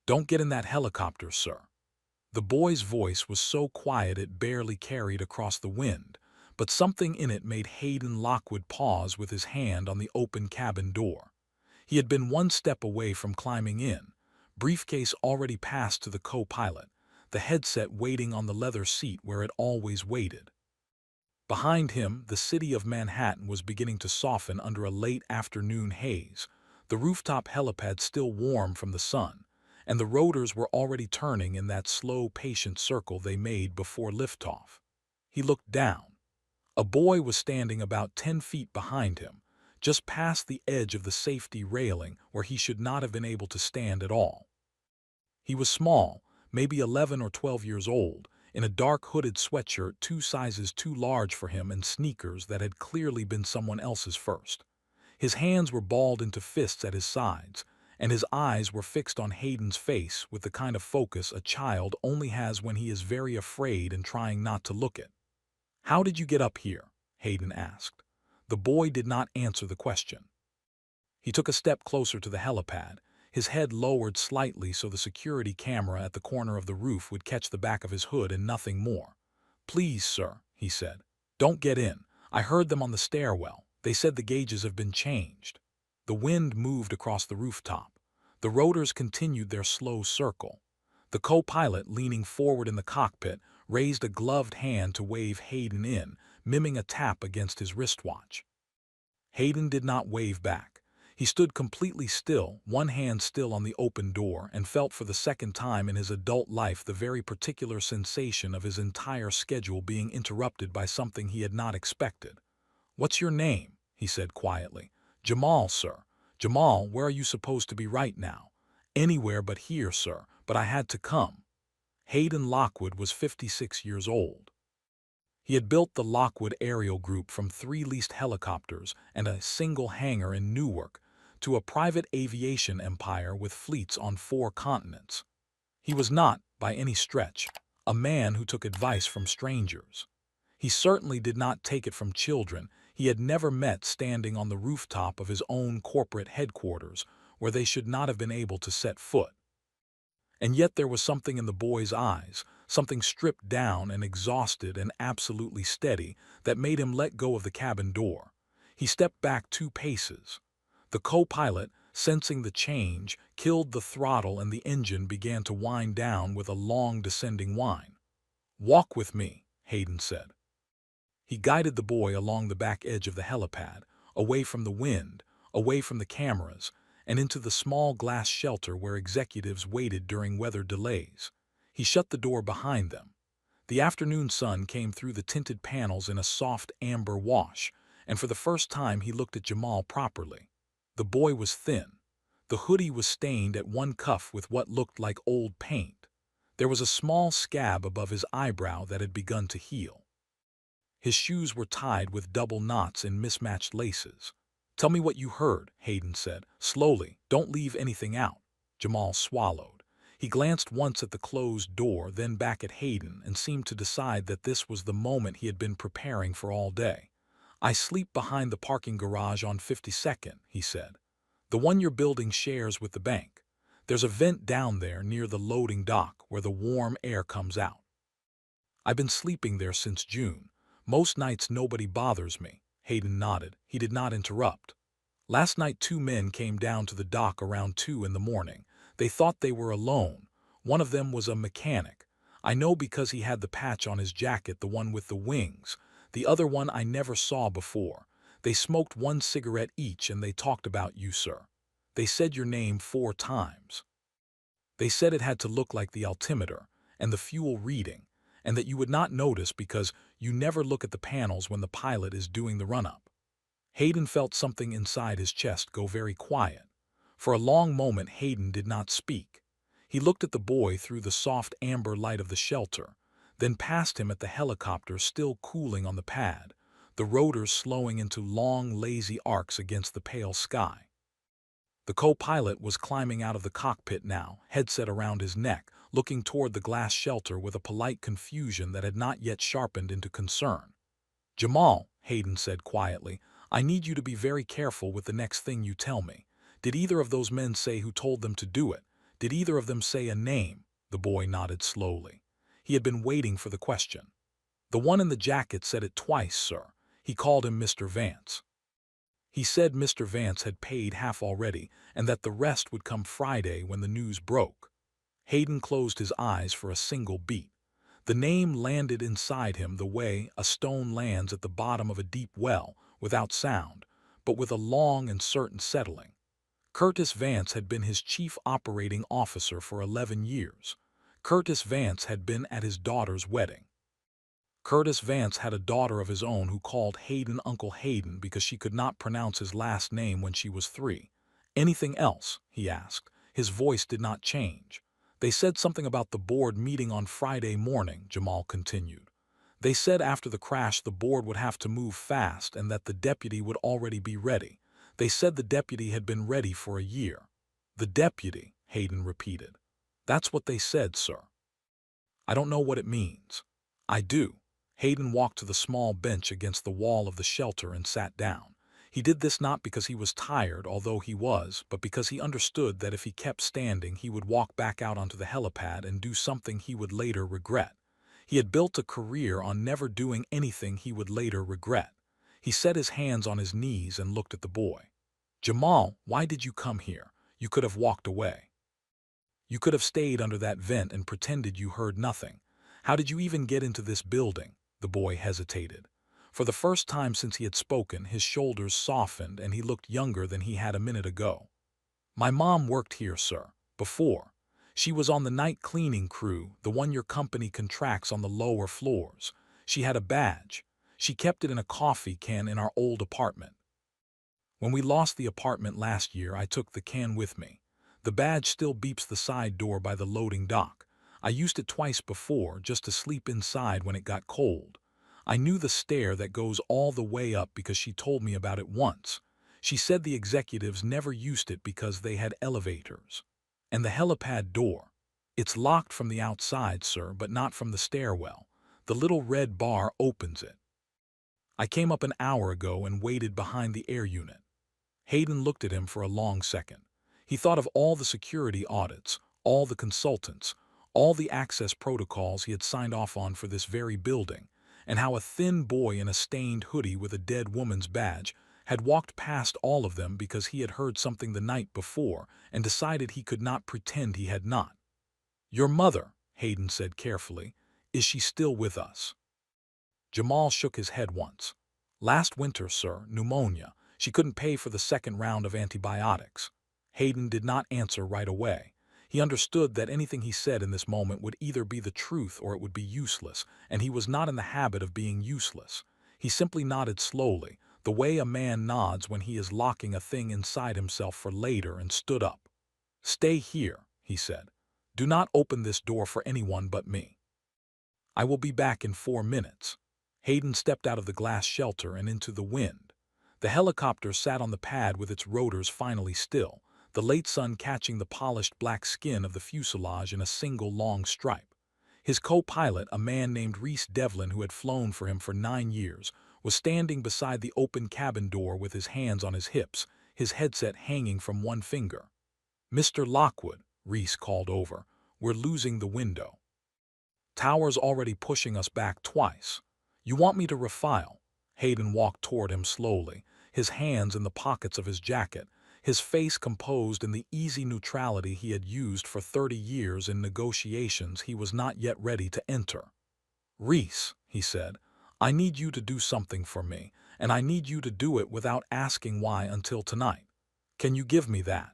"Don't get in that helicopter, sir." The boy's voice was so quiet it barely carried across the wind, but something in it made Hayden Lockwood pause with his hand on the open cabin door. He had been one step away from climbing in, briefcase already passed to the co-pilot, the headset waiting on the leather seat where it always waited. Behind him, the city of Manhattan was beginning to soften under a late afternoon haze, the rooftop helipad still warm from the sun, and the rotors were already turning in that slow, patient circle they made before liftoff. He looked down. A boy was standing about 10 feet behind him, just past the edge of the safety railing where he should not have been able to stand at all. He was small, maybe 11 or 12 years old, in a dark hooded sweatshirt 2 sizes too large for him and sneakers that had clearly been someone else's first. His hands were balled into fists at his sides, and his eyes were fixed on Hayden's face with the kind of focus a child only has when he is very afraid and trying not to look it. "How did you get up here?" Hayden asked. The boy did not answer the question. He took a step closer to the helipad, his head lowered slightly so the security camera at the corner of the roof would catch the back of his hood and nothing more. "Please, sir," he said, "don't get in. I heard them on the stairwell. They said the gauges have been changed." The wind moved across the rooftop. The rotors continued their slow circle. The co-pilot, leaning forward in the cockpit, raised a gloved hand to wave Hayden in, miming a tap against his wristwatch. Hayden did not wave back. He stood completely still, one hand still on the open door, and felt for the second time in his adult life the very particular sensation of his entire schedule being interrupted by something he had not expected. "What's your name?" he said quietly. "Jamal, sir." "Jamal, where are you supposed to be right now?" "Anywhere but here, sir, but I had to come." Hayden Lockwood was 56 years old. He had built the Lockwood Aerial Group from 3 leased helicopters and a single hangar in Newark to a private aviation empire with fleets on 4 continents. He was not, by any stretch, a man who took advice from strangers. He certainly did not take it from children he had never met standing on the rooftop of his own corporate headquarters where they should not have been able to set foot. And yet there was something in the boy's eyes, something stripped down and exhausted and absolutely steady, that made him let go of the cabin door. He stepped back 2 paces. The co-pilot, sensing the change, killed the throttle and the engine began to wind down with a long descending whine. "Walk with me," Hayden said. He guided the boy along the back edge of the helipad, away from the wind, away from the cameras, and into the small glass shelter where executives waited during weather delays. He shut the door behind them. The afternoon sun came through the tinted panels in a soft amber wash, and for the first time he looked at Jamal properly. The boy was thin. The hoodie was stained at one cuff with what looked like old paint. There was a small scab above his eyebrow that had begun to heal. His shoes were tied with double knots in mismatched laces. "Tell me what you heard," Hayden said. "Slowly, don't leave anything out." Jamal swallowed. He glanced once at the closed door, then back at Hayden, and seemed to decide that this was the moment he had been preparing for all day. "I sleep behind the parking garage on 52nd, he said. "The one your building shares with the bank. There's a vent down there near the loading dock where the warm air comes out. I've been sleeping there since June. Most nights nobody bothers me." Hayden nodded. He did not interrupt. "Last night 2 men came down to the dock around 2 in the morning. They thought they were alone. One of them was a mechanic. I know because he had the patch on his jacket, the one with the wings. The other one I never saw before. They smoked 1 cigarette each and they talked about you, sir. They said your name 4 times. They said it had to look like the altimeter and the fuel reading, and that you would not notice because you never look at the panels when the pilot is doing the run-up." Hayden felt something inside his chest go very quiet. For a long moment Hayden did not speak. He looked at the boy through the soft amber light of the shelter, then past him at the helicopter still cooling on the pad, the rotors slowing into long, lazy arcs against the pale sky. The co-pilot was climbing out of the cockpit now, headset around his neck, looking toward the glass shelter with a polite confusion that had not yet sharpened into concern. "Jamal," Hayden said quietly, "I need you to be very careful with the next thing you tell me. Did either of those men say who told them to do it? Did either of them say a name? The boy nodded slowly. He had been waiting for the question. The one in the jacket said it twice, sir. He called him Mr. Vance. He said Mr. Vance had paid half already and that the rest would come Friday when the news broke. Hayden closed his eyes for a single beat. The name landed inside him the way a stone lands at the bottom of a deep well, without sound, but with a long and certain settling. Curtis Vance had been his chief operating officer for 11 years. Curtis Vance had been at his daughter's wedding. Curtis Vance had a daughter of his own who called Hayden Uncle Hayden because she could not pronounce his last name when she was 3. Anything else? He asked. His voice did not change. They said something about the board meeting on Friday morning, Jamal continued. They said after the crash the board would have to move fast and that the deputy would already be ready. They said the deputy had been ready for a year. The deputy, Hayden repeated. That's what they said, sir. I don't know what it means. I do. Hayden walked to the small bench against the wall of the shelter and sat down. He did this not because he was tired, although he was, but because he understood that if he kept standing he would walk back out onto the helipad and do something he would later regret. He had built a career on never doing anything he would later regret. He set his hands on his knees and looked at the boy. Jamal, why did you come here? You could have walked away. You could have stayed under that vent and pretended you heard nothing. How did you even get into this building? The boy hesitated. For the first time since he had spoken, his shoulders softened and he looked younger than he had a minute ago. My mom worked here, sir, before. She was on the night cleaning crew, the one your company contracts on the lower floors. She had a badge. She kept it in a coffee can in our old apartment. When we lost the apartment last year, I took the can with me. The badge still beeps the side door by the loading dock. I used it twice before, just to sleep inside when it got cold. I knew the stair that goes all the way up because she told me about it once. She said the executives never used it because they had elevators. And the helipad door. It's locked from the outside, sir, but not from the stairwell. The little red bar opens it. I came up an hour ago and waited behind the air unit. Hayden looked at him for a long second. He thought of all the security audits, all the consultants, all the access protocols he had signed off on for this very building, and how a thin boy in a stained hoodie with a dead woman's badge had walked past all of them because he had heard something the night before and decided he could not pretend he had not. Your mother, Hayden said carefully, is she still with us? Jamal shook his head once. Last winter, sir, pneumonia. She couldn't pay for the second round of antibiotics. Hayden did not answer right away. He understood that anything he said in this moment would either be the truth or it would be useless, and he was not in the habit of being useless. He simply nodded slowly, the way a man nods when he is locking a thing inside himself for later, and stood up. Stay here, he said. Do not open this door for anyone but me. I will be back in 4 minutes. Hayden stepped out of the glass shelter and into the wind. The helicopter sat on the pad with its rotors finally still, the late sun catching the polished black skin of the fuselage in a single long stripe. His co-pilot, a man named Reese Devlin who had flown for him for 9 years, was standing beside the open cabin door with his hands on his hips, his headset hanging from one finger. Mr. Lockwood, Reese called over, we're losing the window. Tower's already pushing us back twice. You want me to refile? Hayden walked toward him slowly, his hands in the pockets of his jacket, his face composed in the easy neutrality he had used for 30 years in negotiations he was not yet ready to enter. Reese, he said, I need you to do something for me, and I need you to do it without asking why until tonight. Can you give me that?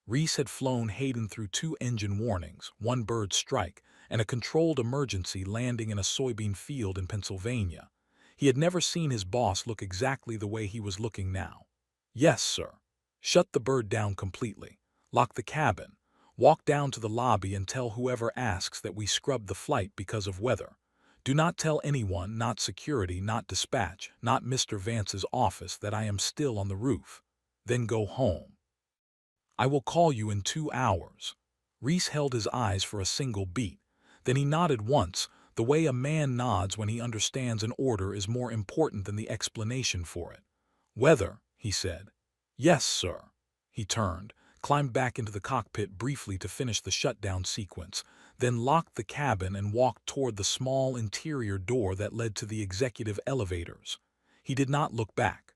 Reese had flown Hayden through 2 engine warnings, 1 bird strike, and a controlled emergency landing in a soybean field in Pennsylvania. He had never seen his boss look exactly the way he was looking now. Yes, sir. Shut the bird down completely. Lock the cabin. Walk down to the lobby and tell whoever asks that we scrubbed the flight because of weather. Do not tell anyone, not security, not dispatch, not Mr. Vance's office, that I am still on the roof. Then go home. I will call you in 2 hours. Reese held his eyes for a single beat. Then he nodded once, the way a man nods when he understands an order is more important than the explanation for it. Weather, he said. Yes, sir. He turned, climbed back into the cockpit briefly to finish the shutdown sequence, then locked the cabin and walked toward the small interior door that led to the executive elevators. He did not look back.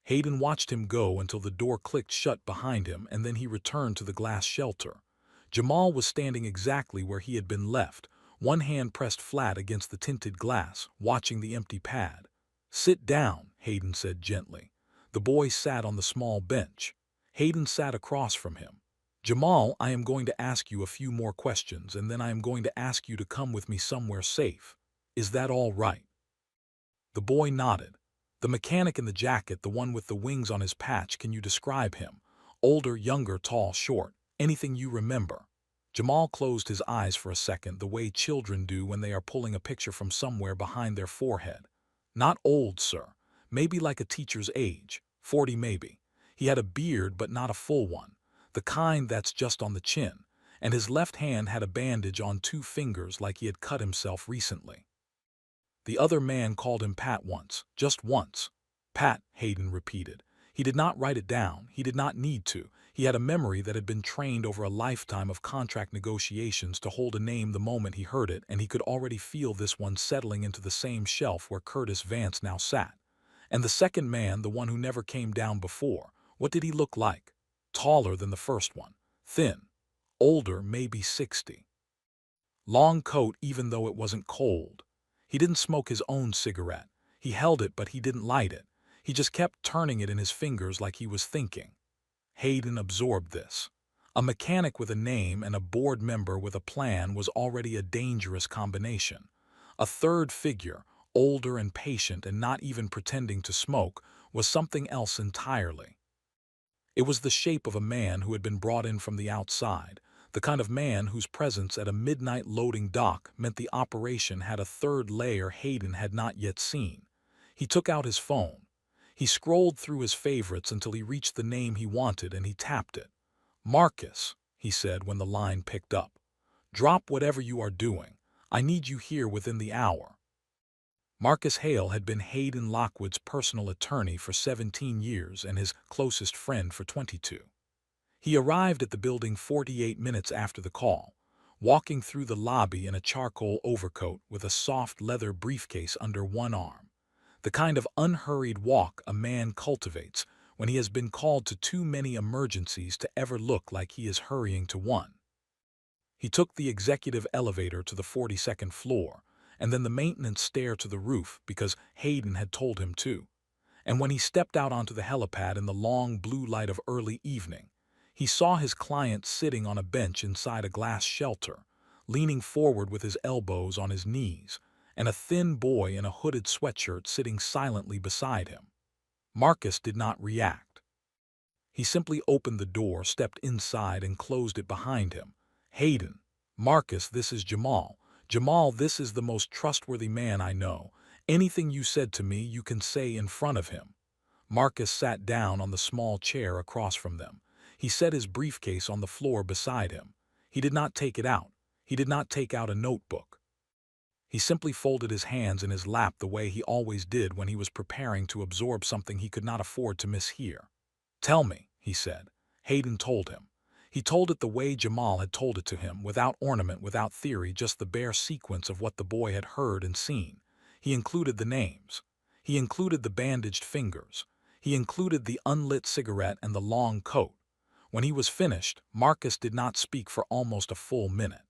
Hayden watched him go until the door clicked shut behind him, and then he returned to the glass shelter. Jamal was standing exactly where he had been left, one hand pressed flat against the tinted glass, watching the empty pad. "Sit down," Hayden said gently. The boy sat on the small bench. Hayden sat across from him. "Jamal, I am going to ask you a few more questions, and then I am going to ask you to come with me somewhere safe. Is that all right?" The boy nodded. "The mechanic in the jacket, the one with the wings on his patch, can you describe him? Older, younger, tall, short, anything you remember?" Jamal closed his eyes for a second, the way children do when they are pulling a picture from somewhere behind their forehead. "Not old, sir. Maybe like a teacher's age, 40 maybe. He had a beard, but not a full one, the kind that's just on the chin, and his left hand had a bandage on 2 fingers like he had cut himself recently. The other man called him Pat once, just once." "Pat," Hayden repeated. He did not write it down. He did not need to. He had a memory that had been trained over a lifetime of contract negotiations to hold a name the moment he heard it, and he could already feel this one settling into the same shelf where Curtis Vance now sat. And the second man, the one who never came down before, what did he look like? Taller than the first one. Thin. Older, maybe 60. Long coat even though it wasn't cold. He didn't smoke his own cigarette. He held it, but he didn't light it. He just kept turning it in his fingers like he was thinking. Hayden absorbed this. A mechanic with a name and a board member with a plan was already a dangerous combination. A third figure, older and patient and not even pretending to smoke, was something else entirely. It was the shape of a man who had been brought in from the outside, the kind of man whose presence at a midnight loading dock meant the operation had a third layer Hayden had not yet seen. He took out his phone. He scrolled through his favorites until he reached the name he wanted and he tapped it. "Marcus," he said when the line picked up. "Drop whatever you are doing. I need you here within the hour." Marcus Hale had been Hayden Lockwood's personal attorney for 17 years and his closest friend for 22. He arrived at the building 48 minutes after the call, walking through the lobby in a charcoal overcoat with a soft leather briefcase under one arm. The kind of unhurried walk a man cultivates when he has been called to too many emergencies to ever look like he is hurrying to one. He took the executive elevator to the 42nd floor, and then the maintenance stair to the roof because Hayden had told him to. And when he stepped out onto the helipad in the long blue light of early evening, he saw his client sitting on a bench inside a glass shelter, leaning forward with his elbows on his knees, and a thin boy in a hooded sweatshirt sitting silently beside him. Marcus did not react. He simply opened the door, stepped inside, and closed it behind him. "Hayden." "Marcus, this is Jamal. Jamal, this is the most trustworthy man I know. Anything you said to me, you can say in front of him." Marcus sat down on the small chair across from them. He set his briefcase on the floor beside him. He did not take it out. He did not take out a notebook. He simply folded his hands in his lap the way he always did when he was preparing to absorb something he could not afford to mishear. "Tell me," he said. Hayden told him. He told it the way Jamal had told it to him, without ornament, without theory, just the bare sequence of what the boy had heard and seen. He included the names. He included the bandaged fingers. He included the unlit cigarette and the long coat. When he was finished, Marcus did not speak for almost a full minute.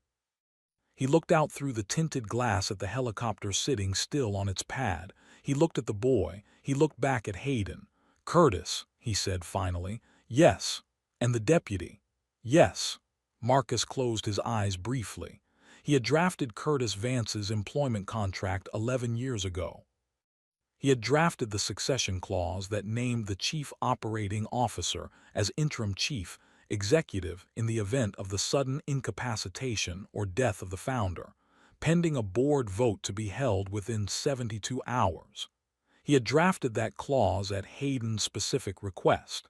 He looked out through the tinted glass at the helicopter sitting still on its pad. He looked at the boy. He looked back at Hayden. "Curtis," he said finally. "Yes." "And the deputy?" "Yes." Marcus closed his eyes briefly. He had drafted Curtis Vance's employment contract 11 years ago. He had drafted the succession clause that named the chief operating officer as interim chief executive in the event of the sudden incapacitation or death of the founder, pending a board vote to be held within 72 hours. He had drafted that clause at Hayden's specific request.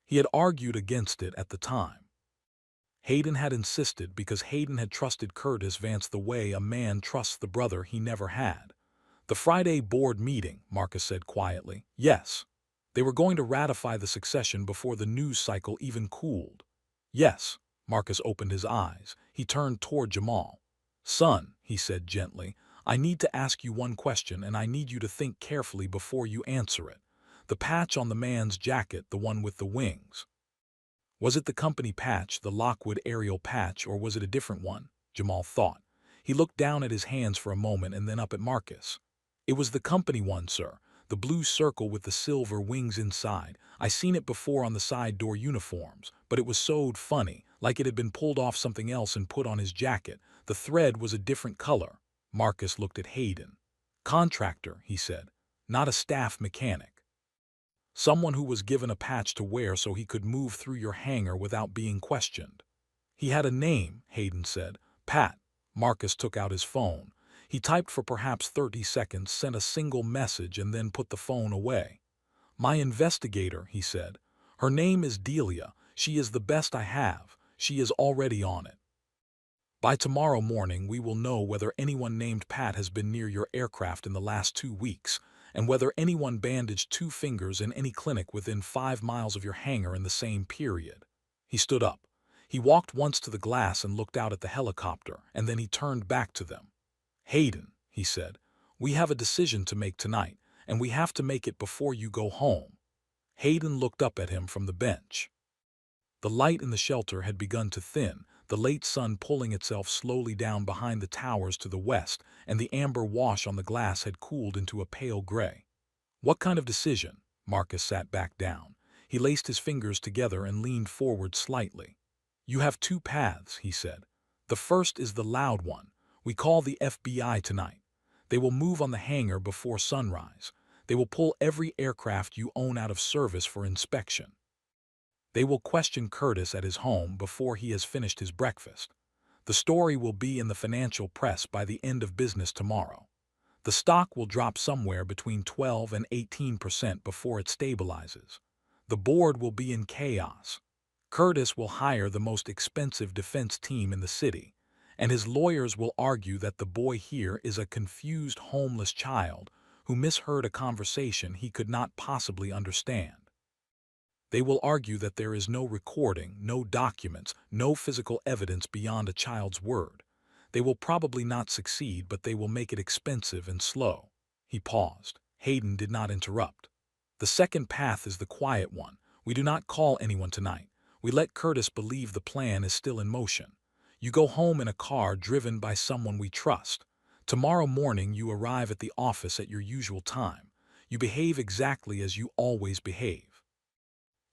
He had argued against it at the time. Hayden had insisted because Hayden had trusted Curtis Vance the way a man trusts the brother he never had. "The Friday board meeting," Marcus said quietly. "Yes. They were going to ratify the succession before the news cycle even cooled." Yes. Marcus opened his eyes. He turned toward Jamal. Son, he said gently, I need to ask you one question and I need you to think carefully before you answer it. The patch on the man's jacket, the one with the wings. Was it the company patch, the Lockwood aerial patch, or was it a different one? Jamal thought. He looked down at his hands for a moment and then up at Marcus. It was the company one, sir. The blue circle with the silver wings inside. I seen it before on the side door uniforms, but it was sewed funny, like it had been pulled off something else and put on his jacket. The thread was a different color. Marcus looked at Hayden. Contractor, he said, not a staff mechanic. Someone who was given a patch to wear so he could move through your hangar without being questioned. He had a name, Hayden said. Pat. Marcus took out his phone. He typed for perhaps 30 seconds, sent a single message, and then put the phone away. My investigator, he said. Her name is Delia. She is the best I have. She is already on it. By tomorrow morning, we will know whether anyone named Pat has been near your aircraft in the last 2 weeks, and whether anyone bandaged 2 fingers in any clinic within 5 miles of your hangar in the same period. He stood up. He walked once to the glass and looked out at the helicopter, and then he turned back to them. Hayden, he said, we have a decision to make tonight, and we have to make it before you go home. Hayden looked up at him from the bench. The light in the shelter had begun to thin, the late sun pulling itself slowly down behind the towers to the west, and the amber wash on the glass had cooled into a pale gray. What kind of decision? Marcus sat back down. He laced his fingers together and leaned forward slightly. You have 2 paths, he said. The first is the loud one. We call the FBI tonight. They will move on the hangar before sunrise. They will pull every aircraft you own out of service for inspection. They will question Curtis at his home before he has finished his breakfast. The story will be in the financial press by the end of business tomorrow. The stock will drop somewhere between 12 and 18% before it stabilizes. The board will be in chaos. Curtis will hire the most expensive defense team in the city, and his lawyers will argue that the boy here is a confused homeless child who misheard a conversation he could not possibly understand. They will argue that there is no recording, no documents, no physical evidence beyond a child's word. They will probably not succeed, but they will make it expensive and slow. He paused. Hayden did not interrupt. The second path is the quiet one. We do not call anyone tonight. We let Curtis believe the plan is still in motion. You go home in a car driven by someone we trust. Tomorrow morning you arrive at the office at your usual time. You behave exactly as you always behave.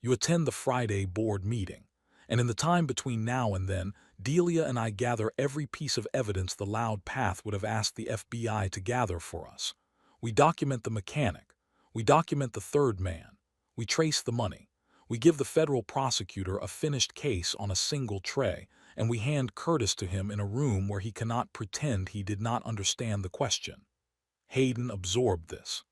You attend the Friday board meeting, and in the time between now and then, Delia and I gather every piece of evidence the loud path would have asked the FBI to gather for us. We document the mechanic. We document the third man. We trace the money. We give the federal prosecutor a finished case on a single tray, and we hand Curtis to him in a room where he cannot pretend he did not understand the question. Hayden absorbed this.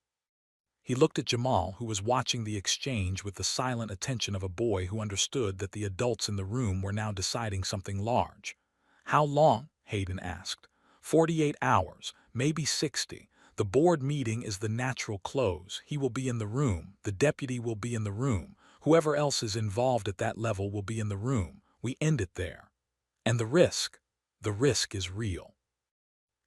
He looked at Jamal, who was watching the exchange with the silent attention of a boy who understood that the adults in the room were now deciding something large. How long? Hayden asked. 48 hours, maybe 60. The board meeting is the natural close. He will be in the room. The deputy will be in the room. Whoever else is involved at that level will be in the room. We end it there. And the risk? The risk is real.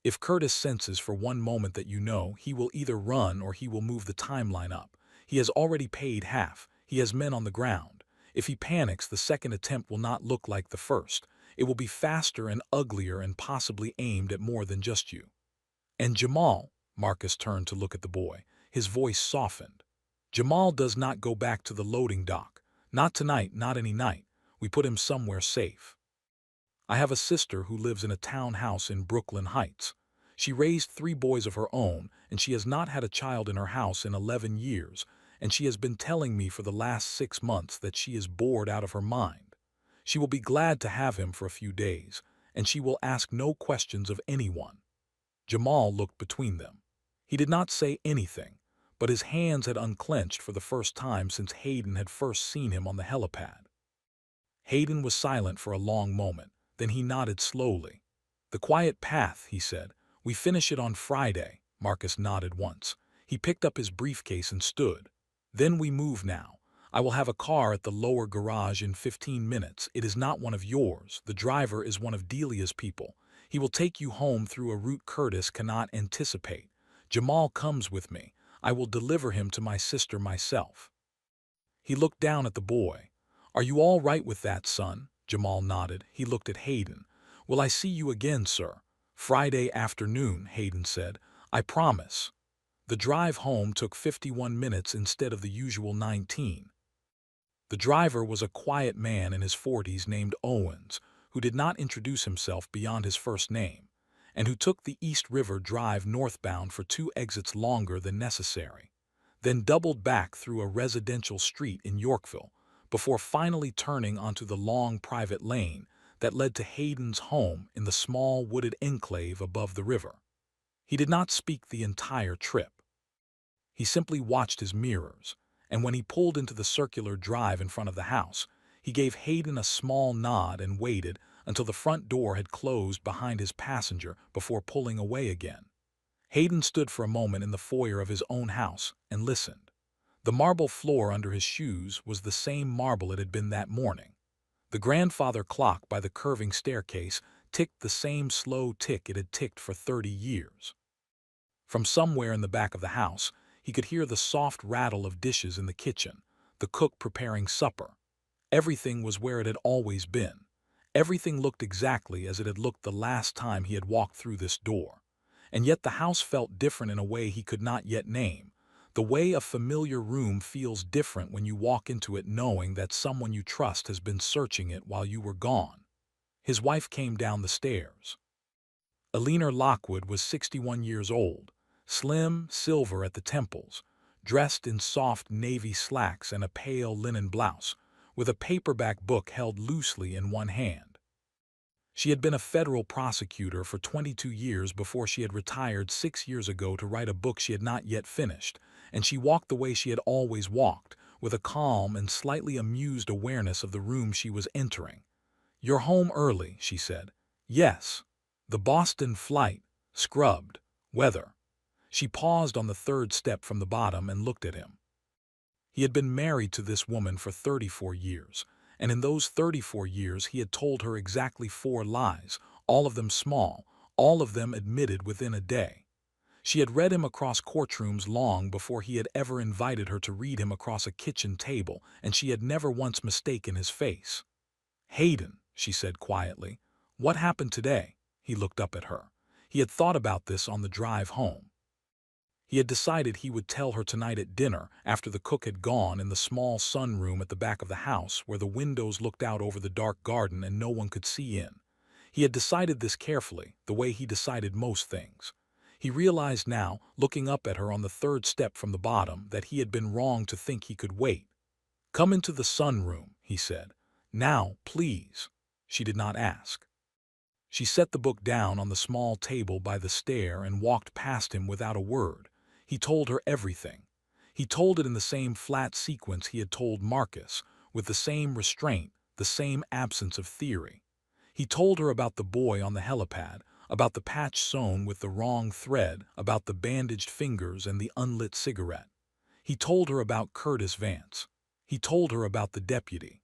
If Curtis senses for one moment that you know, he will either run or he will move the timeline up. He has already paid half. He has men on the ground. If he panics, the second attempt will not look like the first. It will be faster and uglier and possibly aimed at more than just you. And Jamal, Marcus turned to look at the boy. His voice softened. Jamal does not go back to the loading dock. Not tonight, not any night. We put him somewhere safe. I have a sister who lives in a townhouse in Brooklyn Heights. She raised 3 boys of her own, and she has not had a child in her house in 11 years, and she has been telling me for the last 6 months that she is bored out of her mind. She will be glad to have him for a few days, and she will ask no questions of anyone. Jamal looked between them. He did not say anything, but his hands had unclenched for the first time since Hayden had first seen him on the helipad. Hayden was silent for a long moment. Then he nodded slowly. The quiet path, he said. We finish it on Friday. Marcus nodded once. He picked up his briefcase and stood. Then we move now. I will have a car at the lower garage in 15 minutes. It is not one of yours. The driver is one of Delia's people. He will take you home through a route Curtis cannot anticipate. Jamal comes with me. I will deliver him to my sister myself." He looked down at the boy. "Are you all right with that, son?" Jamal nodded. He looked at Hayden. "Will I see you again, sir?" "Friday afternoon," Hayden said. "I promise." The drive home took 51 minutes instead of the usual 19. The driver was a quiet man in his 40s named Owens, who did not introduce himself beyond his first name, and who took the East River Drive northbound for 2 exits longer than necessary, then doubled back through a residential street in Yorkville, before finally turning onto the long private lane that led to Hayden's home in the small wooded enclave above the river. He did not speak the entire trip. He simply watched his mirrors, and when he pulled into the circular drive in front of the house, he gave Hayden a small nod and waited until the front door had closed behind his passenger before pulling away again. Hayden stood for a moment in the foyer of his own house and listened. The marble floor under his shoes was the same marble it had been that morning. The grandfather clock by the curving staircase ticked the same slow tick it had ticked for 30 years. From somewhere in the back of the house, he could hear the soft rattle of dishes in the kitchen, the cook preparing supper. Everything was where it had always been. Everything looked exactly as it had looked the last time he had walked through this door. And yet the house felt different in a way he could not yet name. The way a familiar room feels different when you walk into it knowing that someone you trust has been searching it while you were gone. His wife came down the stairs. Eleanor Lockwood was 61 years old, slim, silver at the temples, dressed in soft navy slacks and a pale linen blouse, with a paperback book held loosely in one hand. She had been a federal prosecutor for 22 years before she had retired 6 years ago to write a book she had not yet finished, and she walked the way she had always walked, with a calm and slightly amused awareness of the room she was entering. "You're home early," she said. "Yes. The Boston flight, scrubbed, weather." She paused on the third step from the bottom and looked at him. He had been married to this woman for 34 years, and in those 34 years he had told her exactly 4 lies, all of them small, all of them admitted within a day. She had read him across courtrooms long before he had ever invited her to read him across a kitchen table, and she had never once mistaken his face. "Hayden," she said quietly, "what happened today?" He looked up at her. He had thought about this on the drive home. He had decided he would tell her tonight at dinner after the cook had gone in the small sunroom at the back of the house where the windows looked out over the dark garden and no one could see in. He had decided this carefully, the way he decided most things. He realized now, looking up at her on the third step from the bottom, that he had been wrong to think he could wait. "Come into the sunroom," he said. "Now, please." She did not ask. She set the book down on the small table by the stair and walked past him without a word. He told her everything. He told it in the same flat sequence he had told Marcus, with the same restraint, the same absence of theory. He told her about the boy on the helipad, about the patch sewn with the wrong thread, about the bandaged fingers and the unlit cigarette. He told her about Curtis Vance. He told her about the deputy.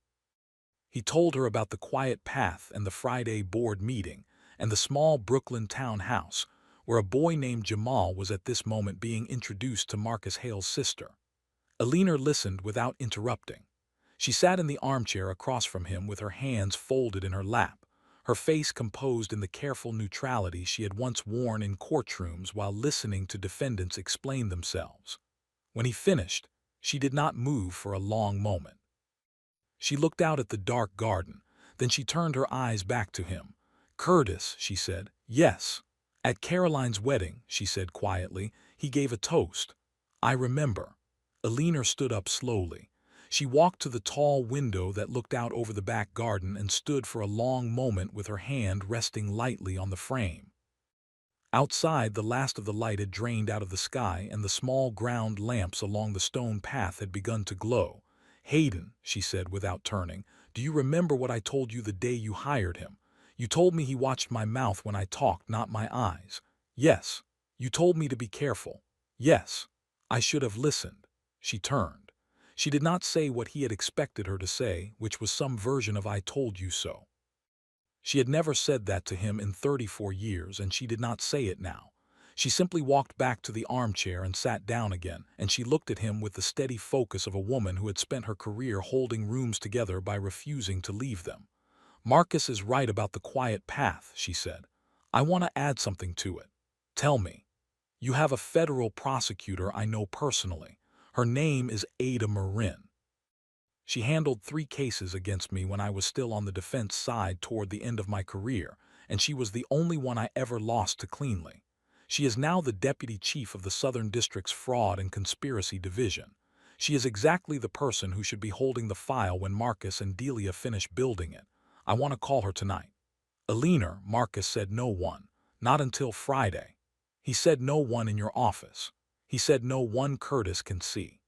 He told her about the quiet path and the Friday board meeting and the small Brooklyn townhouse, where a boy named Jamal was at this moment being introduced to Marcus Hale's sister. Eleanor listened without interrupting. She sat in the armchair across from him with her hands folded in her lap, her face composed in the careful neutrality she had once worn in courtrooms while listening to defendants explain themselves. When he finished, she did not move for a long moment. She looked out at the dark garden, then she turned her eyes back to him. "Curtis," she said. "Yes. At Caroline's wedding," she said quietly, "he gave a toast. I remember." Eleanor stood up slowly. She walked to the tall window that looked out over the back garden and stood for a long moment with her hand resting lightly on the frame. Outside, the last of the light had drained out of the sky and the small ground lamps along the stone path had begun to glow. "Hayden," she said without turning, "do you remember what I told you the day you hired him? You told me he watched my mouth when I talked, not my eyes." "Yes." "You told me to be careful." "Yes." "I should have listened." She turned. She did not say what he had expected her to say, which was some version of "I told you so." She had never said that to him in 34 years, and she did not say it now. She simply walked back to the armchair and sat down again, and she looked at him with the steady focus of a woman who had spent her career holding rooms together by refusing to leave them. "Marcus is right about the quiet path," she said. "I want to add something to it. Tell me. You have a federal prosecutor I know personally. Her name is Ada Marin. She handled 3 cases against me when I was still on the defense side toward the end of my career, and she was the only one I ever lost to cleanly. She is now the deputy chief of the Southern District's Fraud and Conspiracy Division. She is exactly the person who should be holding the file when Marcus and Delia finish building it. I want to call her tonight." "Eleanor," Marcus said, "no one. Not until Friday. He said no one in your office. He said no one Curtis can see.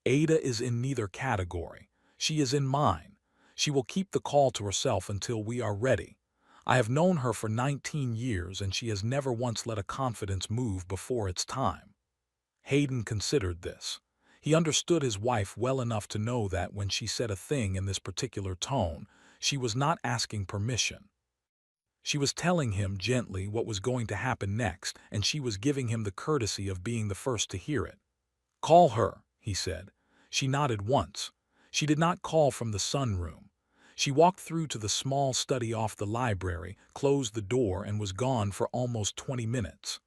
Ada is in neither category. She is in mine. She will keep the call to herself until we are ready. I have known her for 19 years, and she has never once let a confidence move before its time." Hayden considered this. He understood his wife well enough to know that when she said a thing in this particular tone, she was not asking permission. She was telling him gently what was going to happen next, and she was giving him the courtesy of being the first to hear it. "Call her," he said. She nodded once. She did not call from the sunroom. She walked through to the small study off the library, closed the door, and was gone for almost 20 minutes.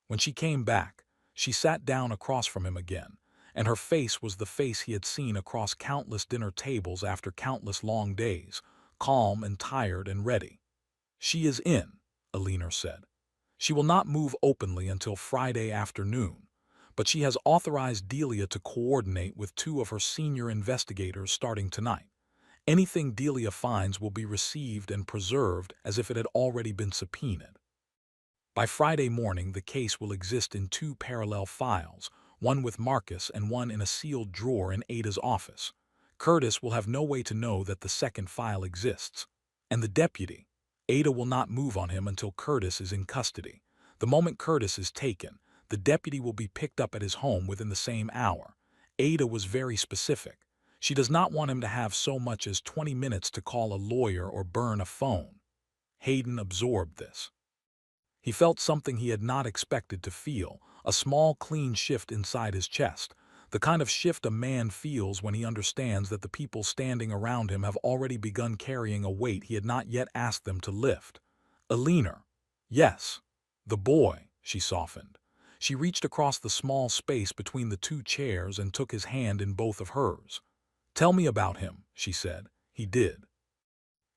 When she came back, she sat down across from him again, and her face was the face he had seen across countless dinner tables after countless long days, calm and tired and ready. "She is in," Eleanor said. "She will not move openly until Friday afternoon, but she has authorized Delia to coordinate with 2 of her senior investigators starting tonight. Anything Delia finds will be received and preserved as if it had already been subpoenaed. By Friday morning, the case will exist in 2 parallel files, one with Marcus and one in a sealed drawer in Ada's office. Curtis will have no way to know that the second file exists. And the deputy, Ada will not move on him until Curtis is in custody. The moment Curtis is taken, the deputy will be picked up at his home within the same hour. Ada was very specific. She does not want him to have so much as 20 minutes to call a lawyer or burn a phone." Hayden absorbed this. He felt something he had not expected to feel, a small clean shift inside his chest, the kind of shift a man feels when he understands that the people standing around him have already begun carrying a weight he had not yet asked them to lift. "Eleanor." "Yes." "The boy," she softened. She reached across the small space between the 2 chairs and took his hand in both of hers. "Tell me about him," she said. He did.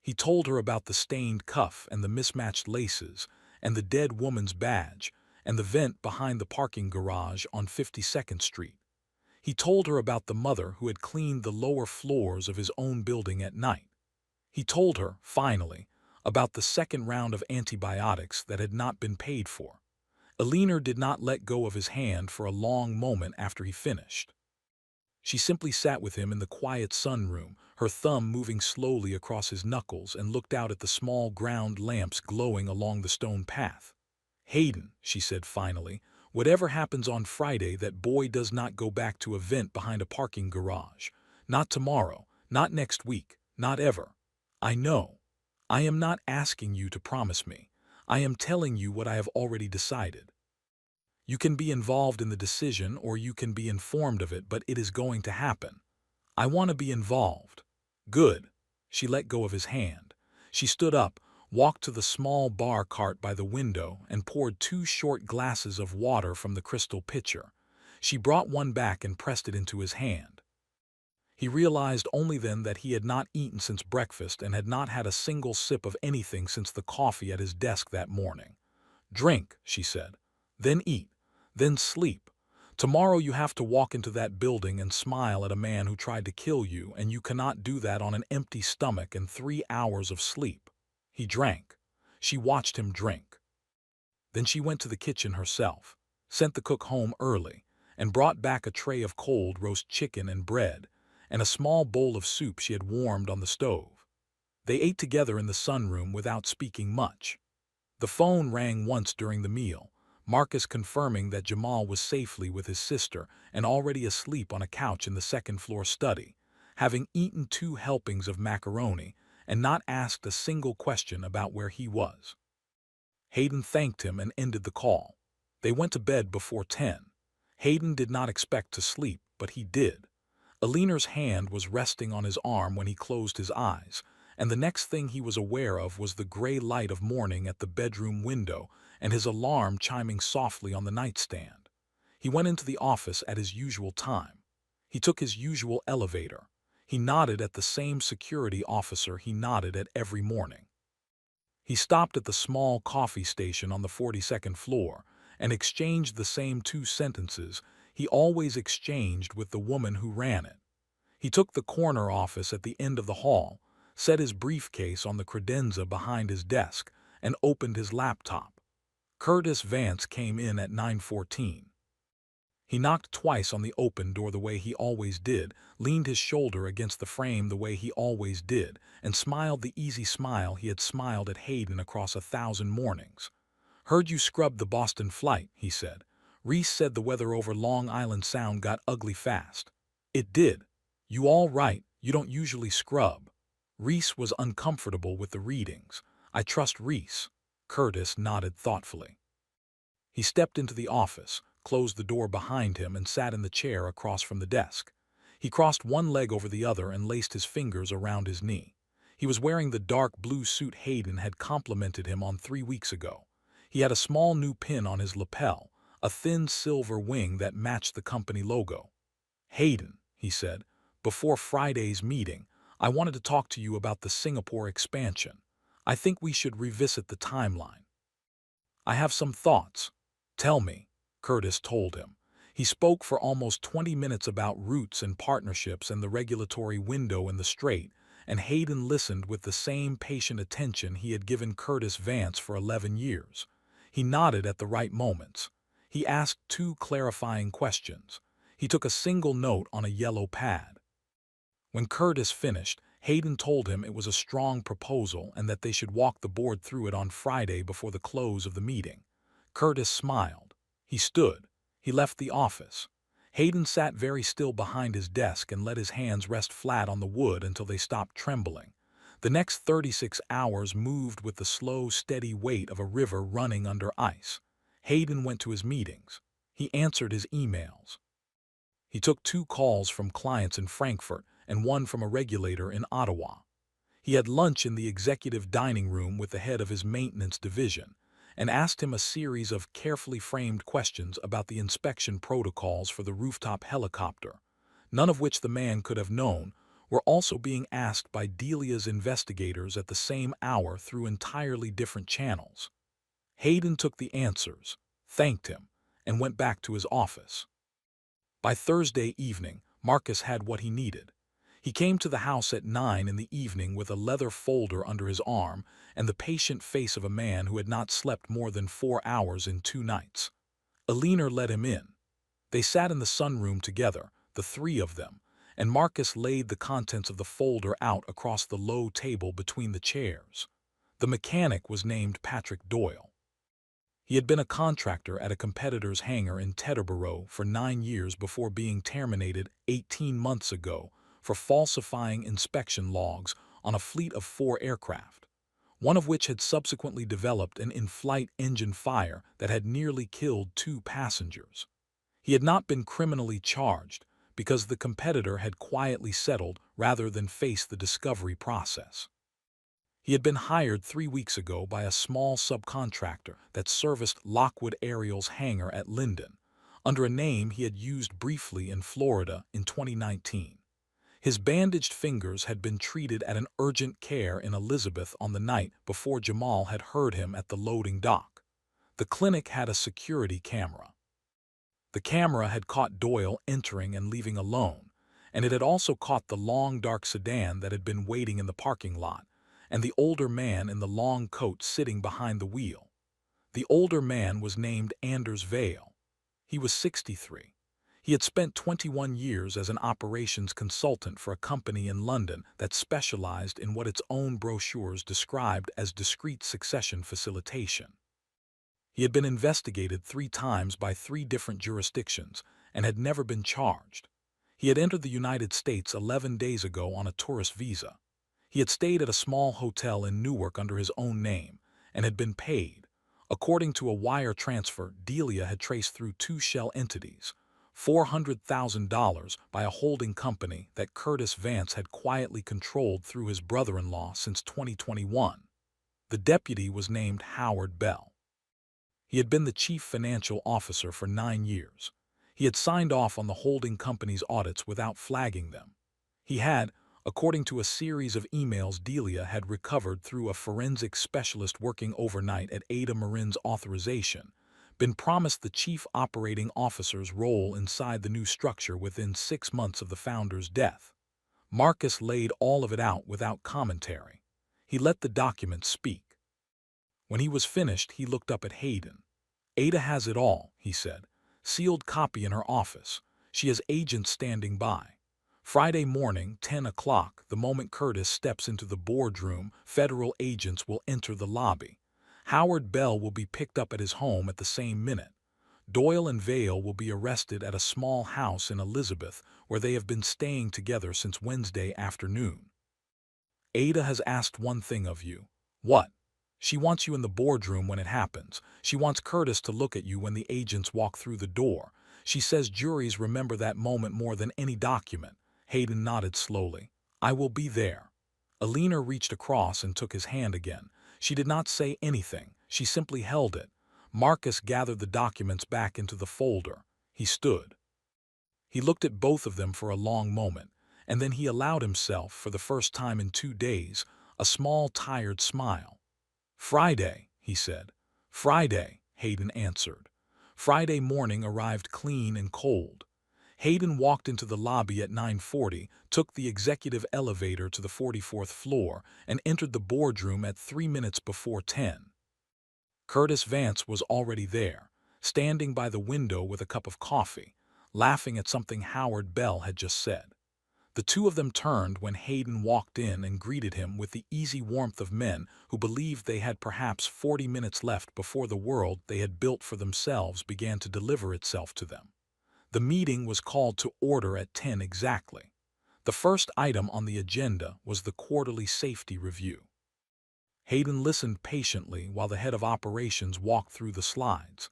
He told her about the stained cuff and the mismatched laces, and the dead woman's badge, and the vent behind the parking garage on 52nd Street. He told her about the mother who had cleaned the lower floors of his own building at night. He told her, finally, about the second round of antibiotics that had not been paid for. Eleanor did not let go of his hand for a long moment after he finished. She simply sat with him in the quiet sunroom, her thumb moving slowly across his knuckles, and looked out at the small ground lamps glowing along the stone path. "Hayden," she said finally, "whatever happens on Friday, that boy does not go back to a vent behind a parking garage. Not tomorrow, not next week, not ever. I know. I am not asking you to promise me. I am telling you what I have already decided. You can be involved in the decision or you can be informed of it, but it is going to happen. I want to be involved." "Good." She let go of his hand. She stood up, walked to the small bar cart by the window, and poured 2 short glasses of water from the crystal pitcher. She brought one back and pressed it into his hand. He realized only then that he had not eaten since breakfast and had not had a single sip of anything since the coffee at his desk that morning. "Drink," she said. "Then eat. Then sleep. Tomorrow you have to walk into that building and smile at a man who tried to kill you, and you cannot do that on an empty stomach and 3 hours of sleep." He drank. She watched him drink. Then she went to the kitchen herself, sent the cook home early, and brought back a tray of cold roast chicken and bread, and a small bowl of soup she had warmed on the stove. They ate together in the sunroom without speaking much. The phone rang once during the meal, Marcus confirming that Jamal was safely with his sister and already asleep on a couch in the second-floor study, having eaten 2 helpings of macaroni and not asked a single question about where he was. Hayden thanked him and ended the call. They went to bed before 10. Hayden did not expect to sleep, but he did. Aliner's hand was resting on his arm when he closed his eyes, and the next thing he was aware of was the gray light of morning at the bedroom window and his alarm chiming softly on the nightstand. He went into the office at his usual time. He took his usual elevator. He nodded at the same security officer he nodded at every morning. He stopped at the small coffee station on the 42nd floor and exchanged the same 2 sentences he always exchanged with the woman who ran it. He took the corner office at the end of the hall, set his briefcase on the credenza behind his desk, and opened his laptop. Curtis Vance came in at 9:14. He knocked twice on the open door the way he always did, leaned his shoulder against the frame the way he always did, and smiled the easy smile he had smiled at Hayden across 1,000 mornings. "Heard you scrubbed the Boston flight," he said. "Reese said the weather over Long Island Sound got ugly fast." "It did. You all right? You don't usually scrub." Reese was uncomfortable with the readings. "I trust Reese." Curtis nodded thoughtfully. He stepped into the office, closed the door behind him, and sat in the chair across from the desk. He crossed one leg over the other and laced his fingers around his knee. He was wearing the dark blue suit Hayden had complimented him on 3 weeks ago. He had a small new pin on his lapel, a thin silver wing that matched the company logo. "Hayden," he said, "before Friday's meeting, I wanted to talk to you about the Singapore expansion. I think we should revisit the timeline." "I have some thoughts." "Tell me," Curtis told him. He spoke for almost 20 minutes about routes and partnerships and the regulatory window in the strait, and Hayden listened with the same patient attention he had given Curtis Vance for 11 years. He nodded at the right moments. He asked 2 clarifying questions. He took a single note on a yellow pad. When Curtis finished, Hayden told him it was a strong proposal and that they should walk the board through it on Friday before the close of the meeting. Curtis smiled. He stood. He left the office. Hayden sat very still behind his desk and let his hands rest flat on the wood until they stopped trembling. The next 36 hours moved with the slow, steady weight of a river running under ice. Hayden went to his meetings. He answered his emails. He took 2 calls from clients in Frankfurt and 1 from a regulator in Ottawa. He had lunch in the executive dining room with the head of his maintenance division and asked him a series of carefully framed questions about the inspection protocols for the Rooftop helicopter, none of which the man could have known, were also being asked by Delia's investigators at the same hour through entirely different channels. Hayden took the answers, thanked him, and went back to his office. By Thursday evening, Marcus had what he needed. He came to the house at 9 in the evening with a leather folder under his arm and the patient face of a man who had not slept more than 4 hours in 2 nights. Aliner let him in. They sat in the sunroom together, the 3 of them, and Marcus laid the contents of the folder out across the low table between the chairs. The mechanic was named Patrick Doyle. He had been a contractor at a competitor's hangar in Teterboro for 9 years before being terminated 18 months ago for falsifying inspection logs on a fleet of 4 aircraft, one of which had subsequently developed an in-flight engine fire that had nearly killed 2 passengers. He had not been criminally charged because the competitor had quietly settled rather than face the discovery process. He had been hired 3 weeks ago by a small subcontractor that serviced Lockwood Aerial's hangar at Linden, under a name he had used briefly in Florida in 2019. His bandaged fingers had been treated at an urgent care in Elizabeth on the night before Jamal had heard him at the loading dock. The clinic had a security camera. The camera had caught Doyle entering and leaving alone, and it had also caught the long dark sedan that had been waiting in the parking lot, and the older man in the long coat sitting behind the wheel. The older man was named Anders Vale. He was 63. He had spent 21 years as an operations consultant for a company in London that specialized in what its own brochures described as discrete succession facilitation. He had been investigated 3 times by 3 different jurisdictions and had never been charged. He had entered the United States 11 days ago on a tourist visa. He had stayed at a small hotel in Newark under his own name and had been paid. According to a wire transfer Delia had traced through 2 shell entities, $400,000 by a holding company that Curtis Vance had quietly controlled through his brother-in-law since 2021. The deputy was named Howard Bell. He had been the chief financial officer for 9 years. He had signed off on the holding company's audits without flagging them. He had, according to a series of emails Delia had recovered through a forensic specialist working overnight at Ada Marin's authorization, been promised the chief operating officer's role inside the new structure within 6 months of the founder's death. Marcus laid all of it out without commentary. He let the documents speak. When he was finished, he looked up at Hayden. "Ada has it all," he said. "Sealed copy in her office. She has agents standing by. Friday morning, 10 o'clock, the moment Curtis steps into the boardroom, federal agents will enter the lobby. Howard Bell will be picked up at his home at the same minute. Doyle and Vale will be arrested at a small house in Elizabeth where they have been staying together since Wednesday afternoon. Ada has asked one thing of you." "What?" "She wants you in the boardroom when it happens. She wants Curtis to look at you when the agents walk through the door. She says juries remember that moment more than any document." Hayden nodded slowly. "I will be there." Alina reached across and took his hand again. She did not say anything. She simply held it. Marcus gathered the documents back into the folder. He stood. He looked at both of them for a long moment, and then he allowed himself, for the first time in 2 days, a small, tired smile. "Friday," he said. "Friday," Hayden answered. Friday morning arrived clean and cold. Hayden walked into the lobby at 9:40, took the executive elevator to the 44th floor, and entered the boardroom at 3 minutes before 10. Curtis Vance was already there, standing by the window with a cup of coffee, laughing at something Howard Bell had just said. The two of them turned when Hayden walked in and greeted him with the easy warmth of men who believed they had perhaps 40 minutes left before the world they had built for themselves began to deliver itself to them. The meeting was called to order at 10 exactly. The first item on the agenda was the quarterly safety review. Hayden listened patiently while the head of operations walked through the slides.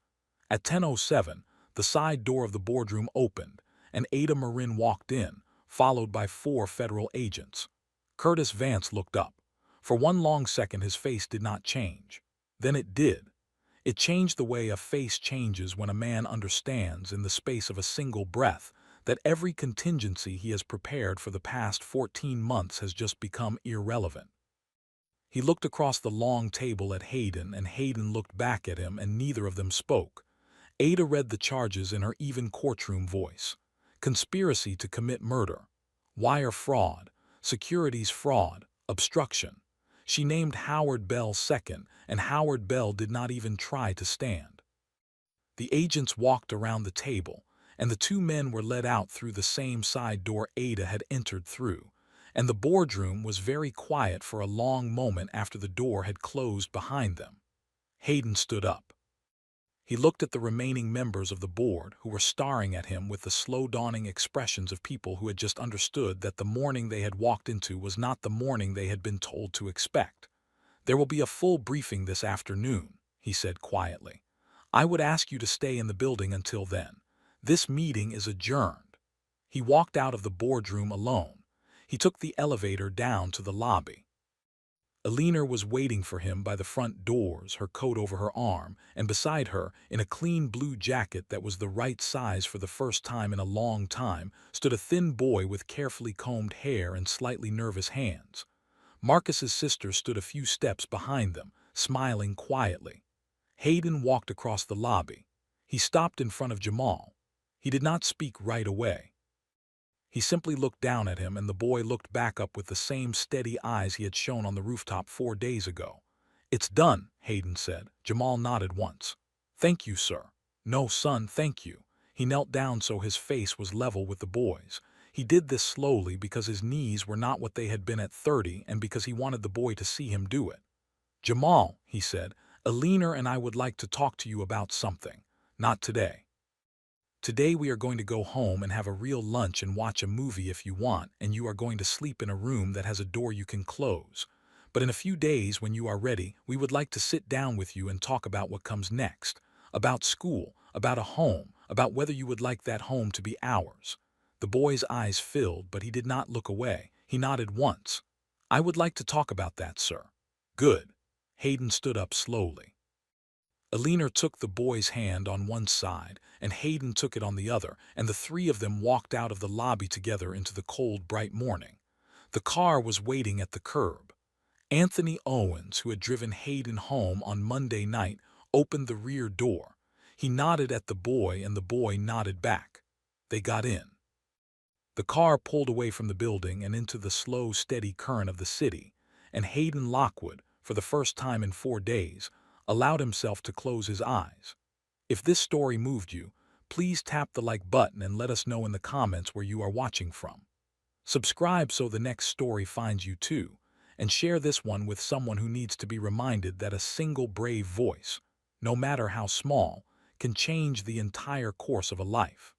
At 10:07, the side door of the boardroom opened, and Ada Marin walked in, followed by 4 federal agents. Curtis Vance looked up. For one long second his face did not change. Then it did. It changed the way a face changes when a man understands, in the space of a single breath, that every contingency he has prepared for the past 14 months has just become irrelevant. He looked across the long table at Hayden, and Hayden looked back at him, and neither of them spoke. Ada read the charges in her even courtroom voice. Conspiracy to commit murder, wire fraud, securities fraud, obstruction. She named Howard Bell second, and Howard Bell did not even try to stand. The agents walked around the table, and the 2 men were led out through the same side door Ada had entered through, and the boardroom was very quiet for a long moment after the door had closed behind them. Hayden stood up. He looked at the remaining members of the board, who were staring at him with the slow-dawning expressions of people who had just understood that the morning they had walked into was not the morning they had been told to expect. "There will be a full briefing this afternoon," he said quietly. "I would ask you to stay in the building until then. This meeting is adjourned." He walked out of the boardroom alone. He took the elevator down to the lobby. Alina was waiting for him by the front doors, her coat over her arm, and beside her, in a clean blue jacket that was the right size for the first time in a long time, stood a thin boy with carefully combed hair and slightly nervous hands. Marcus's sister stood a few steps behind them, smiling quietly. Hayden walked across the lobby. He stopped in front of Jamal. He did not speak right away. He simply looked down at him, and the boy looked back up with the same steady eyes he had shown on the rooftop 4 days ago. "It's done," Hayden said. Jamal nodded once. "Thank you, sir." "No, son, thank you." He knelt down so his face was level with the boy's. He did this slowly because his knees were not what they had been at 30 and because he wanted the boy to see him do it. "Jamal," he said, Alina and I would like to talk to you about something. Not today. Today we are going to go home and have a real lunch and watch a movie if you want, and you are going to sleep in a room that has a door you can close. But in a few days, when you are ready, we would like to sit down with you and talk about what comes next. About school, about a home, about whether you would like that home to be ours. The boy's eyes filled, but he did not look away. He nodded once. I would like to talk about that, sir. Good. Hayden stood up slowly. Alina took the boy's hand on one side, and Hayden took it on the other, and the three of them walked out of the lobby together into the cold, bright morning. The car was waiting at the curb. Anthony Owens, who had driven Hayden home on Monday night, opened the rear door. He nodded at the boy, and the boy nodded back. They got in. The car pulled away from the building and into the slow, steady current of the city, and Hayden Lockwood, for the first time in 4 days, allowed himself to close his eyes. If this story moved you, please tap the like button and let us know in the comments where you are watching from. Subscribe so the next story finds you too, and share this one with someone who needs to be reminded that a single brave voice, no matter how small, can change the entire course of a life.